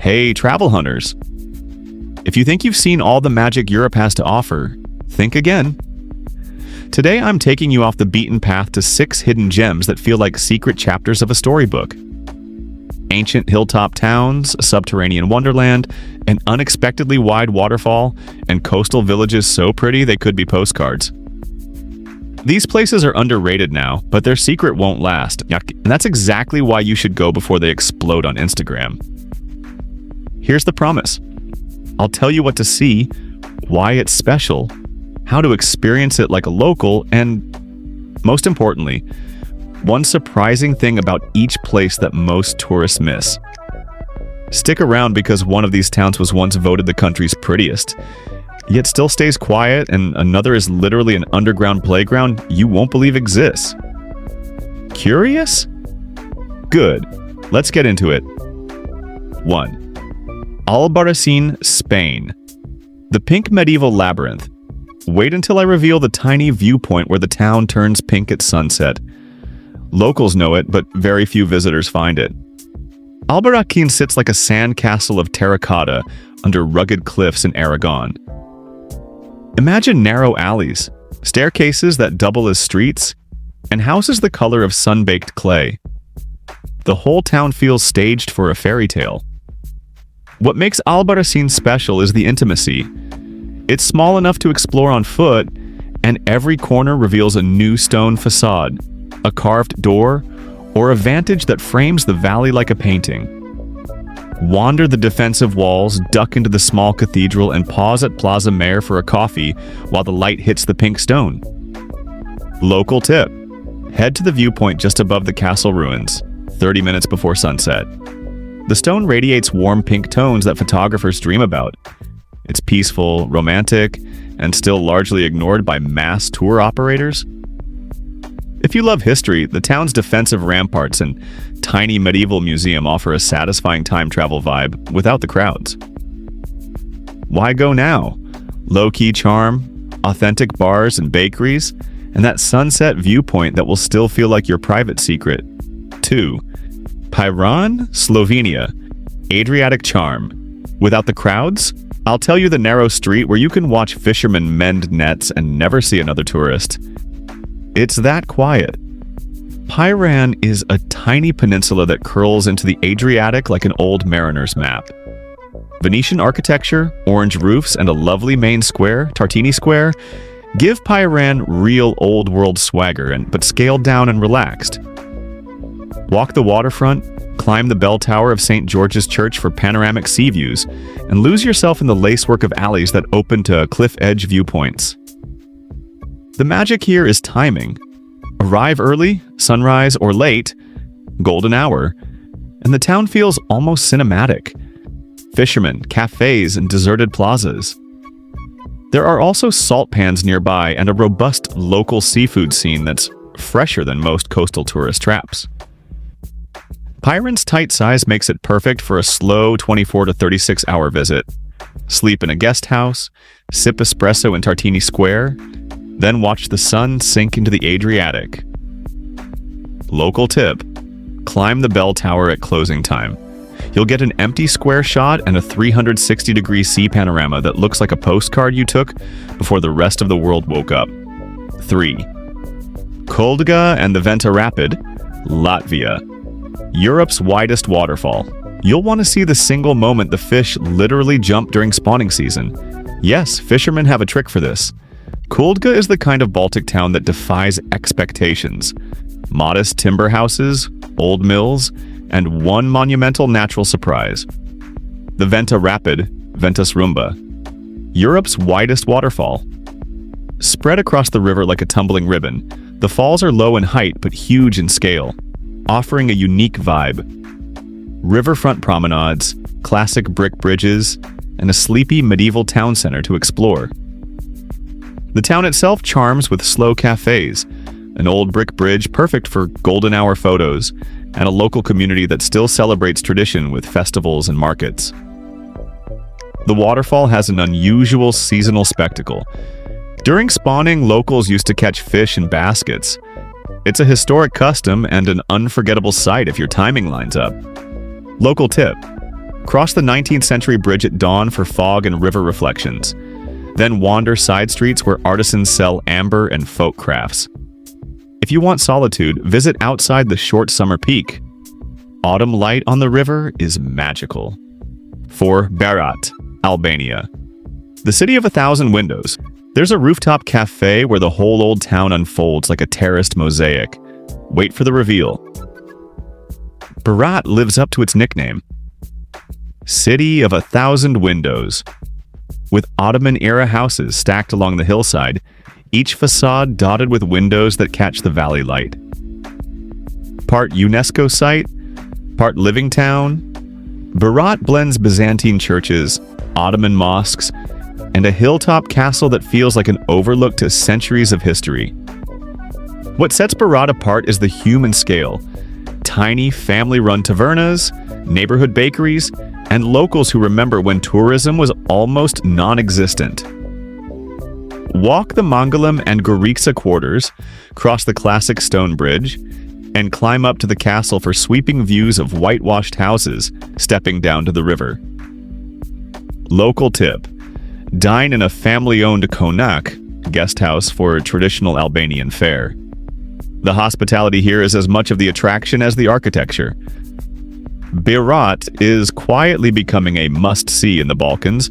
Hey, travel hunters! If you think you've seen all the magic Europe has to offer, think again. Today I'm taking you off the beaten path to 6 hidden gems that feel like secret chapters of a storybook. Ancient hilltop towns, a subterranean wonderland, an unexpectedly wide waterfall, and coastal villages so pretty they could be postcards. These places are underrated now, but their secret won't last, and that's exactly why you should go before they explode on Instagram. Here's the promise. I'll tell you what to see, why it's special, how to experience it like a local, and, most importantly, one surprising thing about each place that most tourists miss. Stick around because one of these towns was once voted the country's prettiest, yet still stays quiet, and another is literally an underground playground you won't believe exists. Curious? Good. Let's get into it. 1. Albarracin, Spain. The pink medieval labyrinth. Wait until I reveal the tiny viewpoint where the town turns pink at sunset. Locals know it, but very few visitors find it. Albarracin sits like a sand castle of terracotta under rugged cliffs in Aragon. Imagine narrow alleys, staircases that double as streets, and houses the color of sun-baked clay. The whole town feels staged for a fairy tale. What makes Albarracin special is the intimacy. It's small enough to explore on foot, and every corner reveals a new stone facade, a carved door, or a vantage that frames the valley like a painting. Wander the defensive walls, duck into the small cathedral, and pause at Plaza Mayor for a coffee while the light hits the pink stone. Local tip. Head to the viewpoint just above the castle ruins, 30 minutes before sunset. The stone radiates warm pink tones that photographers dream about. It's peaceful, romantic, and still largely ignored by mass tour operators. If you love history, the town's defensive ramparts and tiny medieval museum offer a satisfying time travel vibe without the crowds. Why go now? Low-key charm, authentic bars and bakeries, and that sunset viewpoint that will still feel like your private secret. 2. Piran, Slovenia. Adriatic charm. Without the crowds, I'll tell you the narrow street where you can watch fishermen mend nets and never see another tourist. It's that quiet. Piran is a tiny peninsula that curls into the Adriatic like an old mariner's map. Venetian architecture, orange roofs, and a lovely main square, Tartini Square, give Piran real old-world swagger, but scaled down and relaxed. Walk the waterfront, climb the bell tower of St. George's Church for panoramic sea views, and lose yourself in the lacework of alleys that open to cliff-edge viewpoints. The magic here is timing. Arrive early, sunrise, or late, golden hour, and the town feels almost cinematic. Fishermen, cafes, and deserted plazas. There are also salt pans nearby and a robust local seafood scene that's fresher than most coastal tourist traps. Piran's tight size makes it perfect for a slow 24 to 36 hour visit. Sleep in a guest house, sip espresso in Tartini Square, then watch the sun sink into the Adriatic. Local tip. Climb the bell tower at closing time. You'll get an empty square shot and a 360-degree sea panorama that looks like a postcard you took before the rest of the world woke up. 3. Koldga and the Venta Rapid, Latvia. Europe's widest waterfall. You'll want to see the single moment the fish literally jump during spawning season. Yes, fishermen have a trick for this. Koldga is the kind of Baltic town that defies expectations. Modest timber houses, old mills, and one monumental natural surprise. The Venta Rapid, Ventus Rumba. Europe's widest waterfall. Spread across the river like a tumbling ribbon, the falls are low in height but huge in scale, offering a unique vibe. Riverfront promenades, classic brick bridges, and a sleepy medieval town center to explore. The town itself charms with slow cafes, an old brick bridge perfect for golden hour photos, and a local community that still celebrates tradition with festivals and markets. The waterfall has an unusual seasonal spectacle. During spawning, locals used to catch fish in baskets. It's a historic custom and an unforgettable sight if your timing lines up. Local tip. Cross the 19th century bridge at dawn for fog and river reflections. Then wander side streets where artisans sell amber and folk crafts. If you want solitude, visit outside the short summer peak. Autumn light on the river is magical. 4. Berat, Albania. The city of 1,000 windows. There's a rooftop cafe where the whole old town unfolds like a terraced mosaic. Wait for the reveal. Berat lives up to its nickname. City of 1,000 windows. With Ottoman-era houses stacked along the hillside, each facade dotted with windows that catch the valley light. Part UNESCO site, part living town, Berat blends Byzantine churches, Ottoman mosques, and a hilltop castle that feels like an overlook to centuries of history. What sets Berat apart is the human scale. Tiny family-run tavernas, neighborhood bakeries, and locals who remember when tourism was almost non-existent. Walk the Mangalam and Gorica quarters, cross the classic stone bridge, and climb up to the castle for sweeping views of whitewashed houses stepping down to the river. Local tip: dine in a family-owned konak, guest house for traditional Albanian fare. The hospitality here is as much of the attraction as the architecture. Berat is quietly becoming a must-see in the Balkans,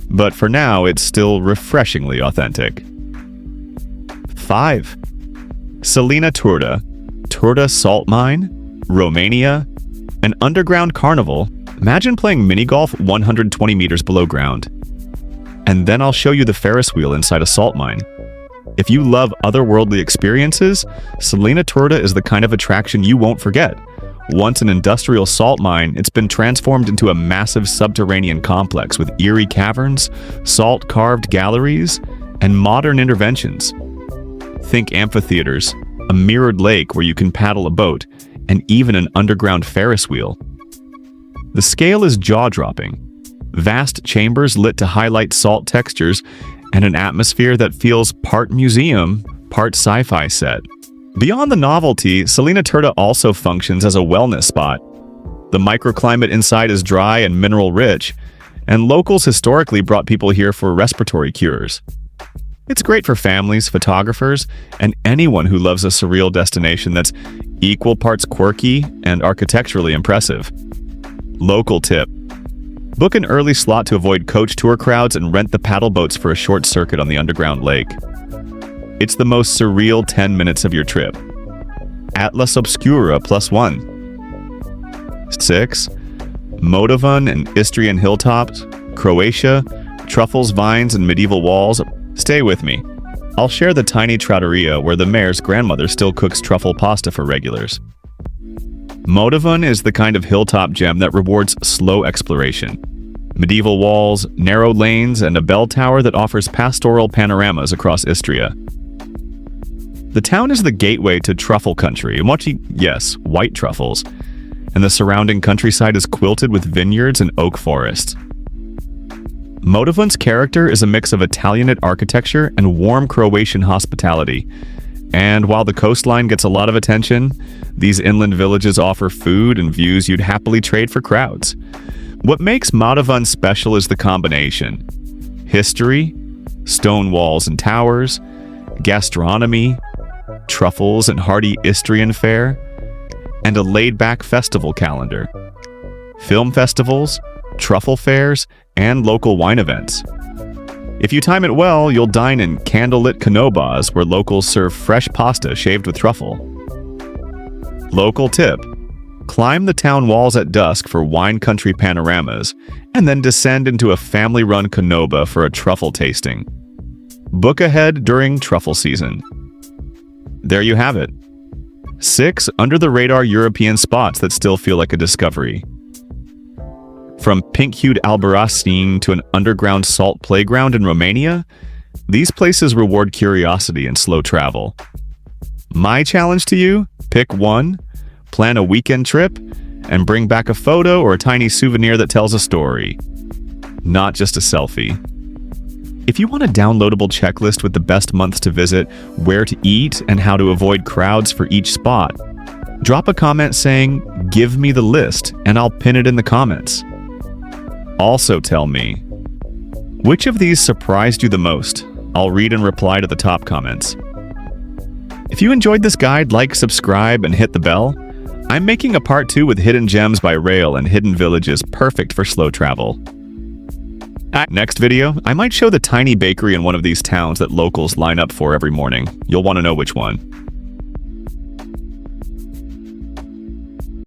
but for now it's still refreshingly authentic. 5. Salina Turda, Turda Salt Mine, Romania, an underground carnival. Imagine playing mini-golf 120 meters below ground. And then I'll show you the Ferris wheel inside a salt mine. If you love otherworldly experiences, Salina Turda is the kind of attraction you won't forget. Once an industrial salt mine, it's been transformed into a massive subterranean complex with eerie caverns, salt-carved galleries, and modern interventions. Think amphitheaters, a mirrored lake where you can paddle a boat, and even an underground Ferris wheel. The scale is jaw-dropping. Vast chambers lit to highlight salt textures and an atmosphere that feels part museum, part sci-fi set. Beyond the novelty, Salina Turda also functions as a wellness spot. The microclimate inside is dry and mineral-rich, and locals historically brought people here for respiratory cures. It's great for families, photographers, and anyone who loves a surreal destination that's equal parts quirky and architecturally impressive. Local tip: book an early slot to avoid coach tour crowds and rent the paddle boats for a short circuit on the underground lake. It's the most surreal 10 minutes of your trip. Atlas Obscura +1. 6. Motovan and Istrian hilltops, Croatia, truffles, vines, and medieval walls. Stay with me. I'll share the tiny trattoria where the mayor's grandmother still cooks truffle pasta for regulars. Motovan is the kind of hilltop gem that rewards slow exploration. Medieval walls, narrow lanes, and a bell tower that offers pastoral panoramas across Istria. The town is the gateway to truffle country, and yes, white truffles, and the surrounding countryside is quilted with vineyards and oak forests. Motovan's character is a mix of Italianate architecture and warm Croatian hospitality, and while the coastline gets a lot of attention, these inland villages offer food and views you'd happily trade for crowds. What makes Motovan special is the combination: history, stone walls and towers, gastronomy, truffles and hearty Istrian fare, and a laid-back festival calendar. Film festivals, truffle fairs, and local wine events. If you time it well, you'll dine in candlelit kanobas where locals serve fresh pasta shaved with truffle. Local tip: climb the town walls at dusk for wine country panoramas, and then descend into a family-run kanoba for a truffle tasting. Book ahead during truffle season. There you have it. 6 under-the-radar European spots that still feel like a discovery. From pink-hued Albarracin to an underground salt playground in Romania, these places reward curiosity and slow travel. My challenge to you: pick one, plan a weekend trip, and bring back a photo or a tiny souvenir that tells a story, not just a selfie. If you want a downloadable checklist with the best months to visit, where to eat, and how to avoid crowds for each spot, drop a comment saying, "Give me the list," and I'll pin it in the comments. Also tell me, which of these surprised you the most? I'll read and reply to the top comments. If you enjoyed this guide, like, subscribe, and hit the bell. I'm making a part 2 with hidden gems by rail and hidden villages perfect for slow travel. Next video, I might show the tiny bakery in one of these towns that locals line up for every morning. You'll want to know which one.